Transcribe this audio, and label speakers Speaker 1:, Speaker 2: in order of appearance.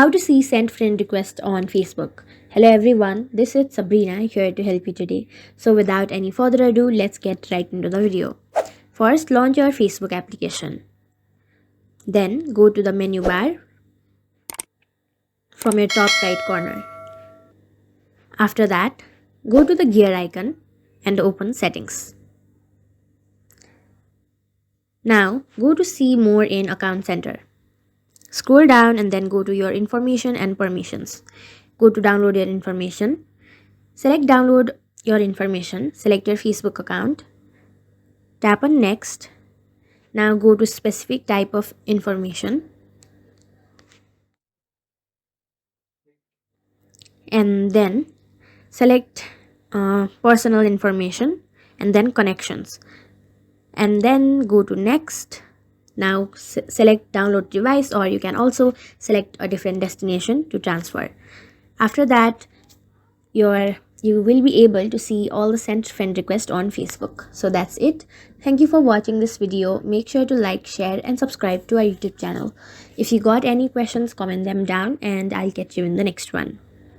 Speaker 1: How to see sent friend request on Facebook. Hello everyone, this is Sabrina here to help you today. So without any further ado, let's get right into the video. First, launch your Facebook application. Then go to the menu bar from your top right corner. After that, go to the gear icon and open settings. Now go to see more in account center. Scroll down and then go to your information and permissions. Go to download your information. Select download your information. Select your Facebook account. Tap on next. Now go to specific type of information. And then select personal information and then connections. And then go to next. Now select download device, or you can also select a different destination to transfer. After that, you will be able to see all the sent friend requests on Facebook. So that's it. Thank you for watching this video. Make sure to like, share and subscribe to our YouTube channel. If you got any questions, comment them down and I'll catch you in the next one.